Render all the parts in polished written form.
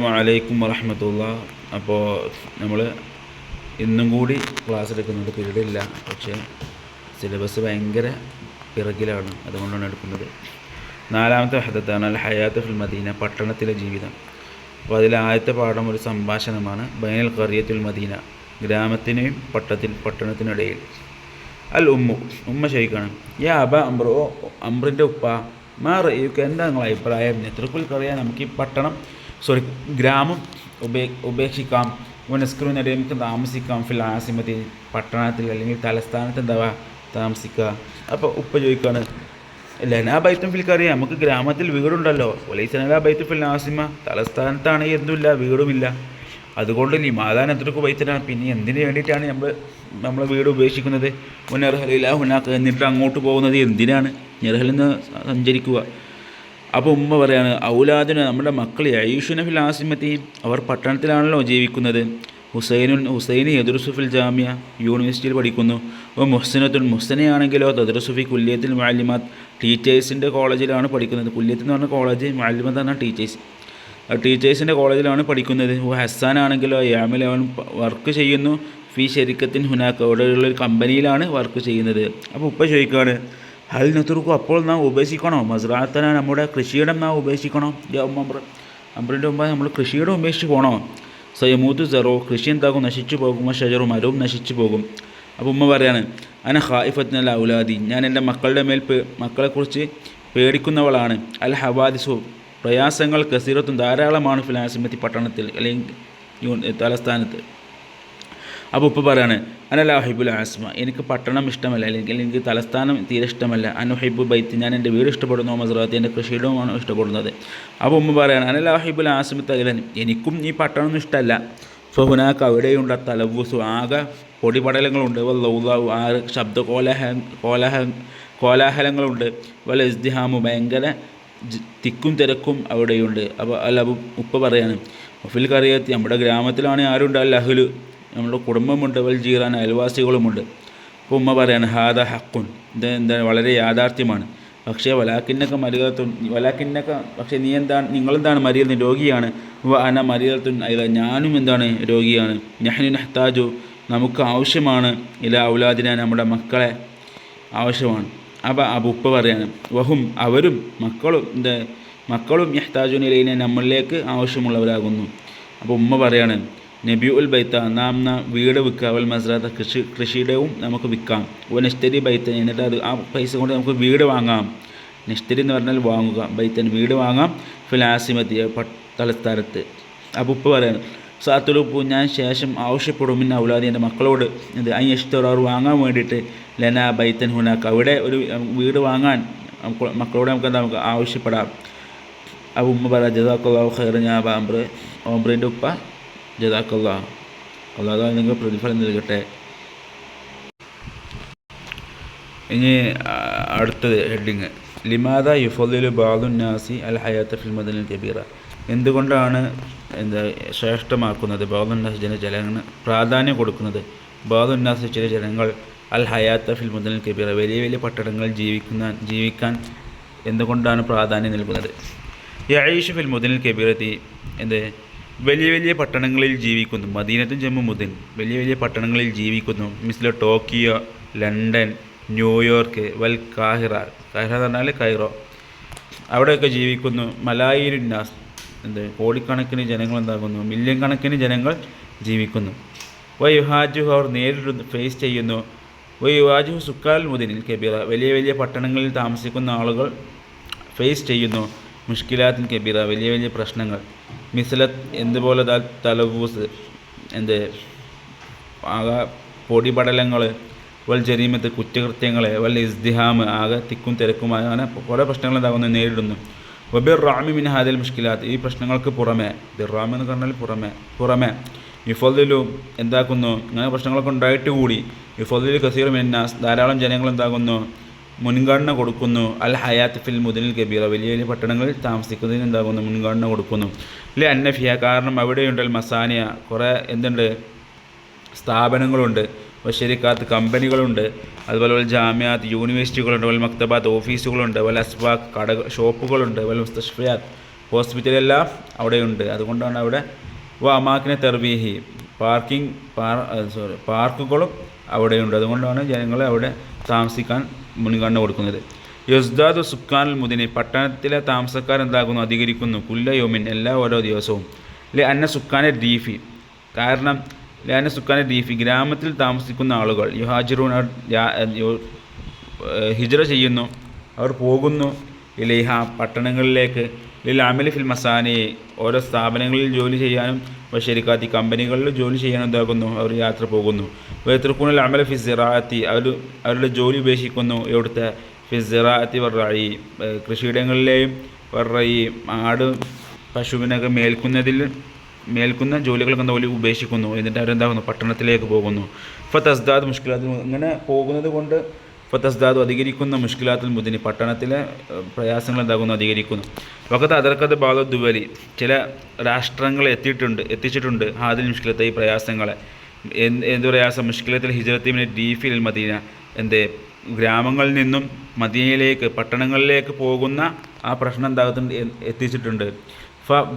വലൈക്കും വറഹ്മത്തുള്ളാ. അപ്പോൾ നമ്മൾ ഇന്നും കൂടി ക്ലാസ് എടുക്കുന്നുണ്ട്, പീരീഡ് ഇല്ല. പക്ഷേ സിലബസ് ഭയങ്കര പിറകിലാണ്, അതുകൊണ്ടാണ് എടുക്കുന്നത്. 4ാമത്തെ വഹദത്താണ് അൽ ഹയാത്ത് ഫിൽ മദീന, പട്ടണത്തിലെ ജീവിതം. അപ്പോൾ അതിലെ ആദ്യത്തെ പാഠം ഒരു സംഭാഷണമാണ്. ബൈനൽ ഖറിയത്തുൽ മദീന, ഗ്രാമത്തിനെയും പട്ടണത്തിനിടയിൽ. അൽ ഉമ്മ ചോദിക്കണം, യാ അബ അംബ്ര, ഓ അംബ്രിൻ്റെ ഉപ്പ, മാ റഅയുക, എന്താ നിങ്ങളുടെ അഭിപ്രായം? നെത്രക്കുൽ കറിയാൻ, നമുക്ക് ഈ ഗ്രാമം ഉപേക്ഷിക്കാം. വനസ്കറിനിടയിൽ നമുക്ക് താമസിക്കാം. ഫിൽ ആസിമത്തി, പട്ടണത്തിൽ അല്ലെങ്കിൽ തലസ്ഥാനത്ത് എന്താ താമസിക്കുക. അപ്പോൾ ഉപ്പ ചോദിക്കുകയാണ്, ലനാ ബൈത്തും ഫിൽ കറിയ, നമുക്ക് ഗ്രാമത്തിൽ വീടുണ്ടല്ലോ. വലൈസനലാ ബൈത്തും ഫിൽ ആസിമ, തലസ്ഥാനത്താണ് എന്തുമില്ല, വീടുമില്ല. അതുകൊണ്ട് ലിമാദാൻ എത്രക്ക് ബൈത്തനാണ്, പിന്നെ എന്തിനു വേണ്ടിയിട്ടാണ് നമ്മൾ വീട് ഉപേക്ഷിക്കുന്നത്? ഉനർഹലില ഹുനാക്ക്, എന്നിട്ട് അങ്ങോട്ട് പോകുന്നത് എന്തിനാണ്? നെർഹലിൽ നിന്ന് സഞ്ചരിക്കുക. അപ്പോൾ ഉമ്മ പറയാണ്, ഔലാദിന്, നമ്മുടെ മക്കൾ യഈഷുന ഫിൽ ആസിമത്തി, അവർ പട്ടണത്തിലാണല്ലോ ജീവിക്കുന്നത്. ഹുസൈൻ യദ്റുസുഫിൽ ജാമിയ, യൂണിവേഴ്സിറ്റിയിൽ പഠിക്കുന്നു. മുഹ്സനയാണെങ്കിലോ തദ്റുസുഫി കുല്യത്തിൽ മുഅല്ലിമാത്ത്, ടീച്ചേഴ്സിൻ്റെ കോളേജിലാണ് പഠിക്കുന്നത്. കുല്യത്ത് എന്ന് പറഞ്ഞ കോളേജ്, മുഅല്ലിമാത്ത് എന്ന് പറഞ്ഞാൽ ടീച്ചേഴ്സിൻ്റെ കോളേജിലാണ് പഠിക്കുന്നത്. ഹസ്സാനാണെങ്കിലോ യാമിൽ, അവൻ വർക്ക് ചെയ്യുന്നു. ഫി ശരിക്കത്തിൻ ഹുനാക്ക്, അവിടെയുള്ളൊരു കമ്പനിയിലാണ് വർക്ക് ചെയ്യുന്നത്. അപ്പോൾ ഉപ്പ ചോദിക്കുകയാണ്, ഹൽ നെത്തുറുക്കും, അപ്പോൾ നാം ഉപേക്ഷിക്കണോ? മസ്റാത്തന, നമ്മുടെ കൃഷിയിടം നാം ഉപേക്ഷിക്കണോ? അമ്രിൻ്റെ മുമ്പ് നമ്മൾ കൃഷിയിടം ഉപേക്ഷിച്ച് പോകണോ? സയമൂത്ത് സെറോ, കൃഷി എന്താകും? നശിച്ചു പോകും. ഷജറു, മരവും നശിച്ചു പോകും. അപ്പോൾ ഉമ്മ പറയാണ്, അന ഖായിഫത്തിനൽ ഔലാദി, ഞാൻ എൻ്റെ മക്കളുടെ മേൽ മക്കളെക്കുറിച്ച് പേടിക്കുന്നവളാണ്. അൽ ഹവാദിസു, പ്രയാസങ്ങൾ കസീറത്തും ധാരാളമാണ്. ഫിലാസിമത്തി, പട്ടണത്തിൽ അല്ലെങ്കിൽ തലസ്ഥാനത്ത്. അപ്പോൾ ഉപ്പ പറയാണ്, അനലാ ഹിബുൽ ആസ്മ, എനിക്ക് പട്ടണം ഇഷ്ടമല്ല, അല്ലെങ്കിൽ എനിക്ക് തലസ്ഥാനം തീരെ ഇഷ്ടമല്ല. അനുഹിബു ബൈത്ത്, ഞാൻ എൻ്റെ വീട് ഇഷ്ടപ്പെടുന്നു. മസ്റാത്തി, എൻ്റെ കൃഷിയിടവുമാണ് ഇഷ്ടപ്പെടുന്നത്. അപ്പോൾ ഉമ്മ പറയാണ്, അനലാ ഹിബുൽ ആസ്മ തകലൻ, എനിക്കും ഈ പട്ടണമൊന്നും ഇഷ്ടമല്ല. ഫഹുനാക്ക്, അവിടെയുണ്ട് തലവൂസു, ആകെ പൊടിപടലങ്ങളുണ്ട്. വല്ലൗലാവു, ആ ശബ്ദ കോലാഹലങ്ങളുണ്ട്. വല ഇസ്തിഹാമു, ഭയങ്കര തിക്കും തിരക്കും അവിടെയുണ്ട്. അപ്പോൾ ഉപ്പ പറയാണ്, ഫിൽ കറിയത്തി, നമ്മുടെ ഗ്രാമത്തിലാണ് ആരുണ്ട്? അൽ അഹ്ലു, നമ്മുടെ കുടുംബമുണ്ട്. വൽ ജീറാൻ, അയൽവാസികളുമുണ്ട്. അപ്പോൾ ഉമ്മ പറയാണ്, ഹാദ ഹക്കുൻ, ഇത് എന്താണ്, വളരെ യാഥാർത്ഥ്യമാണ്. പക്ഷേ പക്ഷേ നിങ്ങളെന്താണ് മരിയൽ, രോഗിയാണ്. വ അന മരിയത്തുൻ അല്ല, ഞാനും എന്താണ്, രോഗിയാണ്. നഹ്നു നഹ്താജു, നമുക്ക് ആവശ്യമാണ്. ഇല ഔലാദിന, നമ്മുടെ മക്കളെ ആവശ്യമാണ്. അപ്പോൾ ഉപ്പ പറയാണ്, വഹും, അവരും മക്കളും യഹ്താജുൻ ഇലൈന, നമ്മളിലേക്ക് ആവശ്യമുള്ളവരാകുന്നു. അപ്പോൾ ഉമ്മ പറയാണ്, നബി ഉൽ ബൈത്ത, നാം വീട് വിൽക്കുക. അവൽ മസ്റാത്ത, കൃഷിയിടവും നമുക്ക് വിൽക്കാം. നെഷ്തരി ബൈത്ത, എന്നിട്ട് ആ പൈസ കൊണ്ട് നമുക്ക് വീട് വാങ്ങാം. നെഷ്തരി എന്ന് പറഞ്ഞാൽ വാങ്ങുക, ബൈത്തൻ വീട് വാങ്ങാം. ഫിൽ ആസിമത്തി, തലസ്ഥാനത്ത്. അപ്പോൾ ഉപ്പ പറയാണ്, സാത്തുലുപ്പു, ഞാൻ ശേഷം ആവശ്യപ്പെടും. പിന്നെ ഔലാദി, എൻ്റെ മക്കളോട് ഇത് അയ്യഷ്ടോർ വാങ്ങാൻ വേണ്ടിയിട്ട്. ലന ബൈത്തൻ ഹുനാക്ക്, അവിടെ ഒരു വീട് വാങ്ങാൻ മക്കളോട് നമുക്ക് ആവശ്യപ്പെടാം. അപ്പോൾ ഉമ്മ പറയാം, ജസാക്കല്ലാഹു ഖൈറൻ യാ അബാ അംർ, ഓംബ്രിൻ്റെ ഉപ്പ, ജസാക്കല്ലാഹ്, അല്ലാഹു നിങ്ങൾ പ്രതിഫലം നൽകട്ടെ. ഇനി അടുത്തത് ഹെഡിങ്, ലിമാദ യുഫദ്ദിലു ബഅദുൻ നാസി അൽ ഹയാത്ത ഫിൽ മദനിൽ കബീറ, എന്തുകൊണ്ടാണ് ശ്രേഷ്ഠമാക്കുന്നത് ബഅദുൻ നാസ്, ജനങ്ങൾ പ്രാധാന്യം കൊടുക്കുന്നത്, ബഅദുൻ നാസ്, ചില ജനങ്ങൾ, അൽ ഹയാത്ത ഫിൽ മദനിൽ കബീറ, വലിയ വലിയ പട്ടണങ്ങളിൽ ജീവിക്കാൻ എന്തുകൊണ്ടാണ് പ്രാധാന്യം നൽകുന്നത്? യഈഷു ഫിൽ മുദനിൽ കബീറത്തി, വലിയ വലിയ പട്ടണങ്ങളിൽ ജീവിക്കുന്നു. മദീനത്തും ജമ്മു മുദൻ, വലിയ വലിയ പട്ടണങ്ങളിൽ ജീവിക്കുന്നു. മിസ്ല ടോക്കിയോ, ലണ്ടൻ, ന്യൂയോർക്ക്, വൽ കാഹിറ എന്ന് പറഞ്ഞാൽ കൈറോ, അവിടെയൊക്കെ ജീവിക്കുന്നു. മലായിരുന്നാസ്, കോടിക്കണക്കിന് ജനങ്ങൾ എന്താകുന്നു, മില്യൺ കണക്കിന് ജനങ്ങൾ ജീവിക്കുന്നു. വയുഹാജു, അവർ നേരിടുന്നു, ഫേസ് ചെയ്യുന്നു. വയുഹാജു സുക്കാൽ മുദനിൽ കബീറ, വലിയ വലിയ പട്ടണങ്ങളിൽ താമസിക്കുന്ന ആളുകൾ ഫേസ് ചെയ്യുന്നു. മുഷ്കിലാത്തിൻ കബീറ, വലിയ വലിയ പ്രശ്നങ്ങൾ. മിസ്ലത്ത്, എന്തുപോലെ തലവൂസ്, ആകെ പൊടിപടലങ്ങൾ. വൽ ജരീമത്ത്, കുറ്റകൃത്യങ്ങൾ. വൽ ഇസ്തിഹാമ്, ആകെ തിക്കും തിരക്കുമായ അങ്ങനെ കുറേ പ്രശ്നങ്ങൾ എന്താകുന്നു, നേരിടുന്നു. വബിർ റാമി മിൻ ഹാദിൽ മുഷ്കിലാത്ത്, ഈ പ്രശ്നങ്ങൾക്ക് പുറമെ, ബിറാമി എന്ന് പറഞ്ഞാൽ പുറമെ യുഫദ്ദിലു, എന്താക്കുന്നു, അങ്ങനെ പ്രശ്നങ്ങളൊക്കെ ഉണ്ടായിട്ട് കൂടി, യുഫദ്ദിലു കസീർ മിന്നാസ്, ധാരാളം ജനങ്ങൾ എന്താകുന്നു, മുൻഗണന കൊടുക്കുന്നു. അൽ ഹയാത്ത് ഫിൽ മുദനിൽ കബീറ, വലിയ വലിയ പട്ടണങ്ങളിൽ താമസിക്കുന്നതിന് എന്താകുന്നു, മുൻഗണന കൊടുക്കുന്നു. ഇല്ല അന്നഫിയ, കാരണം അവിടെയുണ്ട്. അൽ മസാനിയ, കുറേ സ്ഥാപനങ്ങളുണ്ട്. ശരിക്കാത്ത്, കമ്പനികളുണ്ട്. അതുപോലെ വൽ ജാമ്യാത്ത്, യൂണിവേഴ്സിറ്റികളുണ്ട്. വൽ മക്തബാത്ത്, ഓഫീസുകളുണ്ട്. വൽ അസ്ബാഖ്, ഷോപ്പുകളുണ്ട്. വൽ മുസ്തഷ്ഫയാത്ത്, ഹോസ്പിറ്റലെല്ലാം അവിടെയുണ്ട്. അതുകൊണ്ടാണ് അവിടെ അമാക്കിനെ തെർവീഹി പാർക്കുകളും അവിടെയുണ്ട്. അതുകൊണ്ടാണ് ജനങ്ങളെ അവിടെ താമസിക്കാൻ മുൻഗണന കൊടുക്കുന്നത്. യസ്ദാദു സുക്കാനുൽ മുദിനി പട്ടണത്തിലെ താമസക്കാർ എന്താകുന്നു അധികരിക്കുന്നു. കുല്ല യോമിൻ എല്ലാ ഓരോ ദിവസവും. അന്ന സുക്കാനെ ദീഫി കാരണം അന്ന സുക്കാനെ ദീഫി ഗ്രാമത്തിൽ താമസിക്കുന്ന ആളുകൾ യുഹാജിറൂൻ ഹിജ്റ ചെയ്യുന്നു, അവർ പോകുന്നു ഇലൈഹ പട്ടണങ്ങളിലേക്ക്. അമലി ഫിൽ മസാനി ഓരോ സ്ഥാപനങ്ങളിൽ ജോലി ചെയ്യാനും ഷെരിക്കാത്തി കമ്പനികളിൽ ജോലി ചെയ്യാനും എന്താകുന്നു അവർ യാത്ര പോകുന്നു. വേത്രക്കൂണിൽ അമല ഫി സിറാഅത്തി അവരുടെ ജോലി ഉപേക്ഷിക്കുന്നു. എവിടുത്തെ ഫി സിറാഅത്തി വർറഈ കൃഷിയിടങ്ങളിലെയും വർറഈ ആട് പശുവിനൊക്കെ മേൽക്കുന്ന ജോലികളൊക്കെ ജോലി ഉപേക്ഷിക്കുന്നു. എന്നിട്ട് അവരെന്താകുന്നു പട്ടണത്തിലേക്ക് പോകുന്നു. ഫതസ്ദാദ് മുഷ്കിലാത്ത് ഇങ്ങനെ പോകുന്നത് കൊണ്ട് ഫതസ്ദാദ് അധികരിക്കുന്ന മുഷ്കിലാത്തുൽ മുദിനി പട്ടണത്തിലെ പ്രയാസങ്ങൾ എന്താകുന്നു അധികരിക്കുന്നു. വഖത്ത് അദർക്കത് ബാദു ദുവലി ചില രാഷ്ട്രങ്ങൾ എത്തിച്ചിട്ടുണ്ട് ഹാദിൽ മുഷ്കിലത്തെ ഈ പ്രയാസങ്ങളെ. എന്ത് പ്രയാസം? മുഷ്കിലത്തിൽ ഹിജ്റത്തിമിനെ ദീഫിൽ മദീന ഗ്രാമങ്ങളിൽ നിന്നും മദീനയിലേക്ക് പട്ടണങ്ങളിലേക്ക് പോകുന്ന ആ പ്രശ്നം എന്താകുന്നുണ്ട് എത്തിച്ചിട്ടുണ്ട്.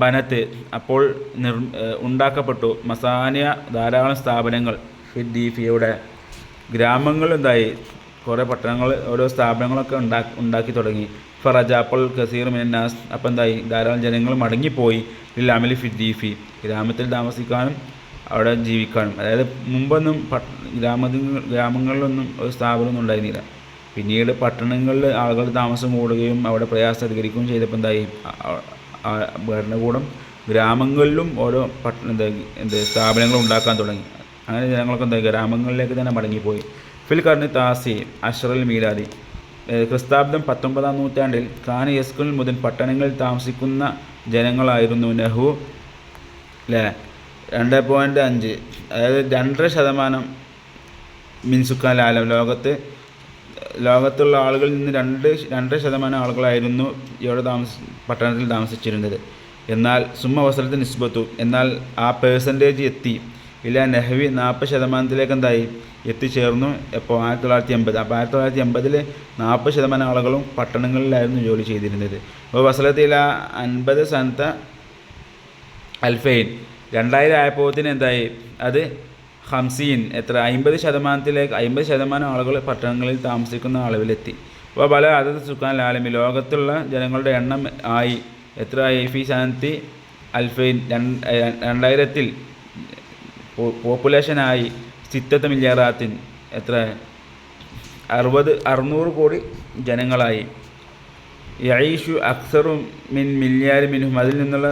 ബനത്ത് അപ്പോൾ ഉണ്ടാക്കപ്പെട്ടു മസാനിയ ധാരാളം സ്ഥാപനങ്ങൾ ദീഫിയുടെ ഗ്രാമങ്ങൾ എന്തായി കുറേ പട്ടണങ്ങൾ ഓരോ സ്ഥാപനങ്ങളൊക്കെ ഉണ്ടാക്കി തുടങ്ങി. ഫറജ അപ്പോൾ കസീർ മിനന്നാസ് അപ്പോൾ എന്തായി ധാരാളം ജനങ്ങൾ മടങ്ങിപ്പോയി അമലി ഫി ദീഫി ഗ്രാമത്തിൽ താമസിക്കാനും അവിടെ ജീവിക്കാനും. അതായത് മുമ്പൊന്നും ഗ്രാമങ്ങളിലൊന്നും ഒരു സ്ഥാപനമൊന്നും ഉണ്ടായിരുന്നില്ല. പിന്നീട് പട്ടണങ്ങളിൽ ആളുകൾ താമസം കൂടുകയും അവിടെ പ്രയാസം അധികരിക്കുകയും ചെയ്തപ്പോൾ എന്തായി ഭരണകൂടം ഗ്രാമങ്ങളിലും ഓരോ സ്ഥാപനങ്ങൾ ഉണ്ടാക്കാൻ തുടങ്ങി. അങ്ങനെ ജനങ്ങളൊക്കെ എന്തായി ഗ്രാമങ്ങളിലേക്ക് തന്നെ മടങ്ങിപ്പോയി. ഫിൽ കർണി താസി അഷ്റൽ മീലാദി ക്രിസ്താബ്ദം 19-ാം നൂറ്റാണ്ടിൽ ഖാൻ യസ്കുൽ മുതൽ പട്ടണങ്ങളിൽ താമസിക്കുന്ന ജനങ്ങളായിരുന്നു നഹു 2.5 അതായത് 2.5% മിൻസുക്കാൻ ആലം ലോകത്തുള്ള ആളുകളിൽ നിന്ന് 2.5% ആളുകളായിരുന്നു ഇവിടെ പട്ടണത്തിൽ താമസിച്ചിരുന്നത്. എന്നാൽ സുമ്മ വസലത്ത് നിസ്ബത്തു എന്നാൽ ആ പേഴ്സൻറ്റേജ് എത്തി നെഹ്വി 40% എന്തായി എത്തിച്ചേർന്നു. എപ്പോൾ 1980. അപ്പോൾ 1980 40% ആളുകളും പട്ടണങ്ങളിലായിരുന്നു ജോലി ചെയ്തിരുന്നത്. അപ്പോൾ വസലത്തില 50 സനത്ത അൽഫൈൻ 2000 ആയപ്പോഴത്തിന് എന്തായി അത് ഹംസീൻ 50% ആളുകൾ പട്ടണങ്ങളിൽ താമസിക്കുന്ന അളവിലെത്തി. അപ്പോൾ പല അതത് സുഖാൻ ആലമി ലോകത്തുള്ള ജനങ്ങളുടെ എണ്ണം ആയി എത്രയായി ഫി സനത്തി അൽഫൈൻ 2000 പോപ്പുലേഷനായി സിത്തത്ത് മില്യാറാത്തിൻ 600 കോടി ജനങ്ങളായി. യഈഷു അക്സറു മിൻ മില്യാരി മിൻഹും അതിൽ നിന്നുള്ള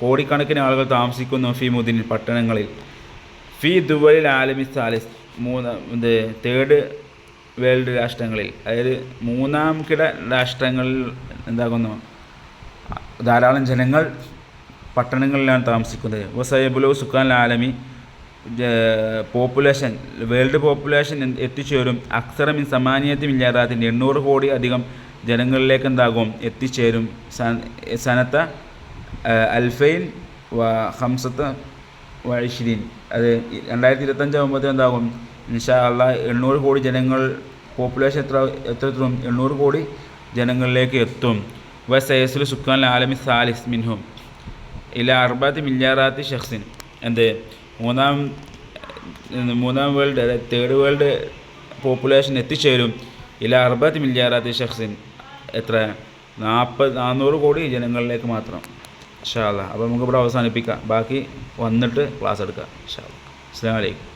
കോടിക്കണക്കിന് ആളുകൾ താമസിക്കുന്നു ഫി മുദിനിൽ പട്ടണങ്ങളിൽ. ഫി ദുവലിൽ ആലമി സാലിസ് തേർഡ് വേൾഡ് രാഷ്ട്രങ്ങളിൽ അതായത് മൂന്നാം കിട രാഷ്ട്രങ്ങളിൽ എന്താകുന്നു ധാരാളം ജനങ്ങൾ പട്ടണങ്ങളിലാണ് താമസിക്കുന്നത്. വസയബുലു സുഖാൻ ആലമി പോപ്പുലേഷൻ വേൾഡ് പോപ്പുലേഷൻ എത്തിച്ചേരും അക്സറ മിൻ സമാനിയത്തി മില്യാറാത്തിൻ്റെ 800 കോടി അധികം ജനങ്ങളിലേക്ക് എന്താകും എത്തിച്ചേരും. സനത്ത അൽഫൈൻ ഹംസത്ത് 20 അത് 2025 ആകുമ്പോൾ എന്താകും ഇൻഷാ അല്ലാഹ് 800 കോടി ജനങ്ങൾ പോപ്പുലേഷൻ എത്രത്തും 800 കോടി ജനങ്ങളിലേക്ക് എത്തും. വസയസുൽ സുഖാൻ ആലമി സാലിസ് മിൻഹും 4 മില്യാറാത്തി ഷഖ്സിൻ മൂന്നാം വേൾഡ് അതായത് തേർഡ് വേൾഡ് പോപ്പുലേഷൻ എത്തിച്ചേരും 4 മില്യാറാത്തി ഷഖ്സിൻ 400 കോടി ജനങ്ങളിലേക്ക് മാത്രം. ഇൻഷാ അല്ലാഹ് അപ്പോൾ നമുക്കിവിടെ അവസാനിപ്പിക്കാം. ബാക്കി വന്നിട്ട് ക്ലാസ് എടുക്കാം. ഇൻഷാ അല്ലാഹ്. അസ്സലാമു അലൈക്കും.